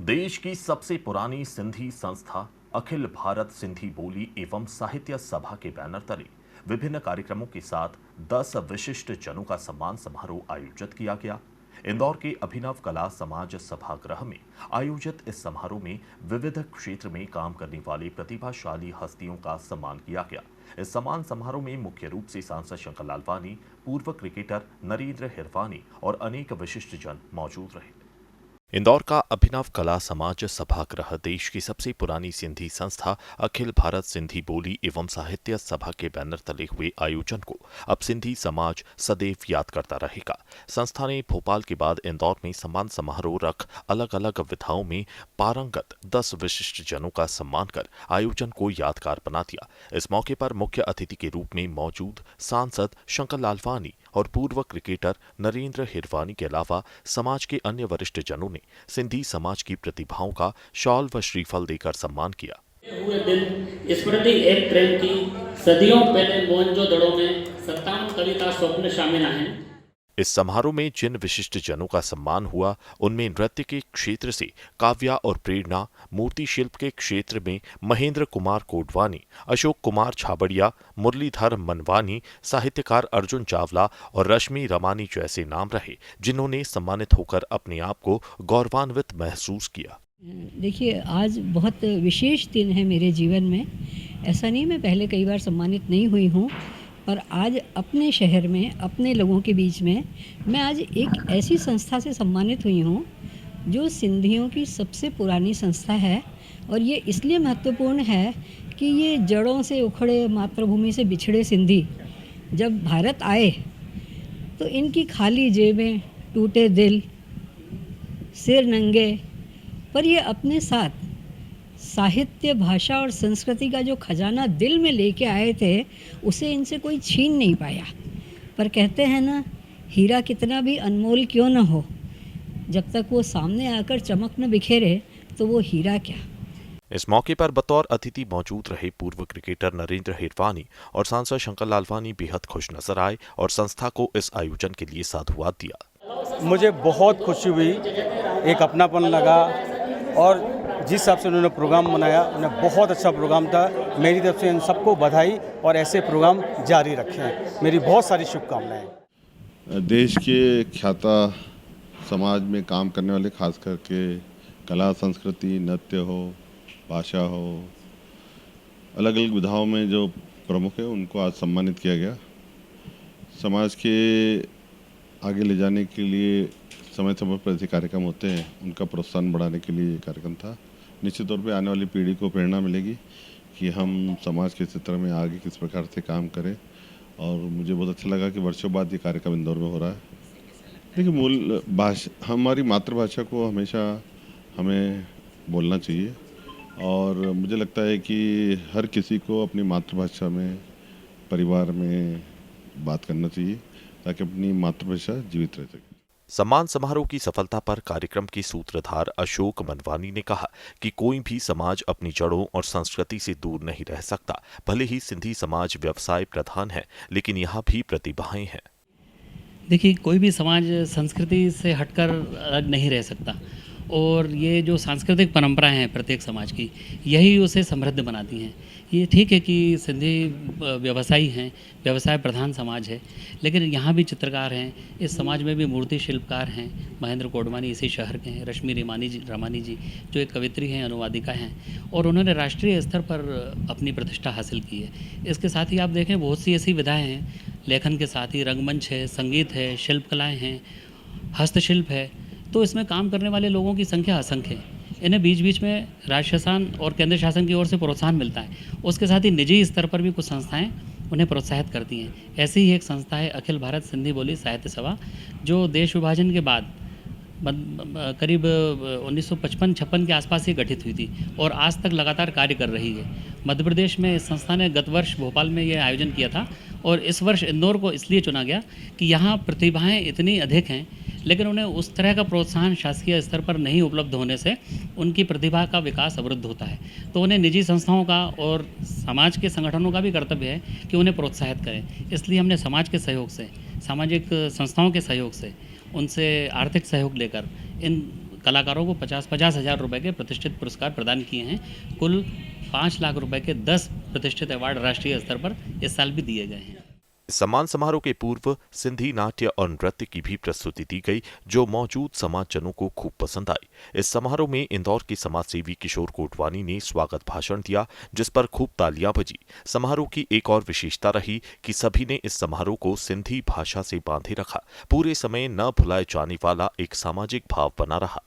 देश की सबसे पुरानी सिंधी संस्था अखिल भारत सिंधी बोली एवं साहित्य सभा के बैनर तले विभिन्न कार्यक्रमों के साथ 10 विशिष्ट जनों का सम्मान समारोह आयोजित किया गया। इंदौर के अभिनव कला समाज सभागृह में आयोजित इस समारोह में विविध क्षेत्र में काम करने वाले प्रतिभाशाली हस्तियों का सम्मान किया गया। इस सम्मान समारोह में मुख्य रूप से सांसद शंकर लालवानी, पूर्व क्रिकेटर नरेंद्र हिरवानी और अनेक विशिष्ट जन मौजूद रहे। इंदौर का अभिनव कला समाज सभागृह देश की सबसे पुरानी सिंधी संस्था अखिल भारत सिंधी बोली एवं साहित्य सभा के बैनर तले हुए आयोजन को अब सिंधी समाज सदैव याद करता रहेगा। संस्था ने भोपाल के बाद इंदौर में सम्मान समारोह रख अलग अलग विधाओं में पारंगत 10 विशिष्ट जनों का सम्मान कर आयोजन को यादगार बना दिया। इस मौके पर मुख्य अतिथि के रूप में मौजूद सांसद शंकर लालवानी और पूर्व क्रिकेटर नरेंद्र हिरवानी के अलावा समाज के अन्य वरिष्ठ जनों ने सिंधी समाज की प्रतिभाओं का शॉल व श्रीफल देकर सम्मान किया। हुए दिन स्मृति एक ट्रेन की सदियों पहले मोहनजोदड़ो में 57 कविता स्वप्न शामिल हैं। इस समारोह में जिन विशिष्ट जनों का सम्मान हुआ उनमें नृत्य के क्षेत्र से काव्या और प्रेरणा, मूर्ति शिल्प के क्षेत्र में महेंद्र कुमार कोडवानी, अशोक कुमार छाबड़िया, मुरलीधर मनवानी, साहित्यकार अर्जुन चावला और रश्मि रमानी जैसे नाम रहे, जिन्होंने सम्मानित होकर अपने आप को गौरवान्वित महसूस किया। देखिए, आज बहुत विशेष दिन है मेरे जीवन में। ऐसा नहीं मैं पहले कई बार सम्मानित नहीं हुई हूँ, पर आज अपने शहर में अपने लोगों के बीच में मैं आज एक ऐसी संस्था से सम्मानित हुई हूँ जो सिंधियों की सबसे पुरानी संस्था है। और ये इसलिए महत्वपूर्ण है कि ये जड़ों से उखड़े, मातृभूमि से बिछड़े सिंधी जब भारत आए तो इनकी खाली जेबें, टूटे दिल, सिर नंगे, पर ये अपने साथ साहित्य, भाषा और संस्कृति का जो खजाना दिल में लेके आए थे उसे इनसे कोई छीन नहीं पाया। पर कहते हैं ना, हीरा कितना भी अनमोल क्यों न हो, जब तक वो सामने आकर चमक न बिखेरे तो वो हीरा क्या। इस मौके पर बतौर अतिथि मौजूद रहे पूर्व क्रिकेटर नरेंद्र हिरवानी और सांसद शंकर लालवानी बेहद खुश नजर आए और संस्था को इस आयोजन के लिए साधुवाद दिया। मुझे बहुत खुशी हुई, एक अपनापन लगा और जिस हिसाब से उन्होंने प्रोग्राम बनाया, उन्हें बहुत अच्छा प्रोग्राम था। मेरी तरफ से इन सबको बधाई और ऐसे प्रोग्राम जारी रखें। मेरी बहुत सारी शुभकामनाएं। देश के ख्याता समाज में काम करने वाले, खास करके कला, संस्कृति, नृत्य हो, भाषा हो, अलग अलग विधाओं में जो प्रमुख है उनको आज सम्मानित किया गया। समाज के आगे ले जाने के लिए समय समय पर ऐसे कार्यक्रम होते हैं, उनका प्रोत्साहन बढ़ाने के लिए ये कार्यक्रम था। निश्चित तौर पे आने वाली पीढ़ी को प्रेरणा मिलेगी कि हम समाज के क्षेत्र में आगे किस प्रकार से काम करें। और मुझे बहुत अच्छा लगा कि वर्षों बाद ये कार्यक्रम इंदौर में हो रहा है। देखिए, मूल भाषा, हमारी मातृभाषा को हमेशा हमें बोलना चाहिए और मुझे लगता है कि हर किसी को अपनी मातृभाषा में, परिवार में बात करना चाहिए ताकि अपनी मातृभाषा जीवित रह सके। सम्मान समारोह की सफलता पर कार्यक्रम के सूत्रधार अशोक मनवानी ने कहा कि कोई भी समाज अपनी जड़ों और संस्कृति से दूर नहीं रह सकता। भले ही सिंधी समाज व्यवसाय प्रधान है, लेकिन यहाँ भी प्रतिभाएं हैं। देखिए, कोई भी समाज संस्कृति से हटकर अलग नहीं रह सकता और ये जो सांस्कृतिक परंपराएं हैं प्रत्येक समाज की, यही उसे समृद्ध बनाती हैं। ये ठीक है कि सिंधी व्यवसायी हैं, व्यवसाय प्रधान समाज है, लेकिन यहाँ भी चित्रकार हैं। इस समाज में भी मूर्ति शिल्पकार हैं। महेंद्र कोडवानी इसी शहर के हैं। रश्मि रमानी जी जो एक कवित्री हैं, अनुवादिका हैं और उन्होंने राष्ट्रीय स्तर पर अपनी प्रतिष्ठा हासिल की है। इसके साथ ही आप देखें, बहुत सी ऐसी विधाएँ हैं, लेखन के साथ ही रंगमंच है, संगीत है, शिल्प कलाएँ हैं, हस्तशिल्प है। तो इसमें काम करने वाले लोगों की संख्या असंख्य है। इन्हें बीच बीच में राज्य शासन और केंद्र शासन की ओर से प्रोत्साहन मिलता है। उसके साथ ही निजी स्तर पर भी कुछ संस्थाएं उन्हें प्रोत्साहित करती हैं। ऐसी ही एक संस्था है अखिल भारत सिंधी बोली साहित्य सभा, जो देश विभाजन के बाद करीब 1955-56 के आसपास ही गठित हुई थी और आज तक लगातार कार्य कर रही है। मध्य प्रदेश में इस संस्था ने गत वर्ष भोपाल में ये आयोजन किया था और इस वर्ष इंदौर को इसलिए चुना गया कि यहाँ प्रतिभाएं इतनी अधिक हैं, लेकिन उन्हें उस तरह का प्रोत्साहन शासकीय स्तर पर नहीं उपलब्ध होने से उनकी प्रतिभा का विकास अवरुद्ध होता है। तो उन्हें निजी संस्थाओं का और समाज के संगठनों का भी कर्तव्य है कि उन्हें प्रोत्साहित करें। इसलिए हमने समाज के सहयोग से, सामाजिक संस्थाओं के सहयोग से, उनसे आर्थिक सहयोग लेकर इन कलाकारों को 50-50 हज़ार रुपये के प्रतिष्ठित पुरस्कार प्रदान किए हैं। कुल 5 लाख रुपए के 10 प्रतिष्ठित अवार्ड राष्ट्रीय स्तर पर इस साल भी दिए गए हैं। इस सम्मान समारोह के पूर्व सिंधी नाट्य और नृत्य की भी प्रस्तुति दी गई, जो मौजूद समाजजनों को खूब पसंद आई। इस समारोह में इंदौर के समाजसेवी किशोर कोटवानी ने स्वागत भाषण दिया, जिस पर खूब तालियां बजी। समारोह की एक और विशेषता रही कि सभी ने इस समारोह को सिंधी भाषा से बांधे रखा। पूरे समय न भुलाए जाने वाला एक सामाजिक भाव बना रहा।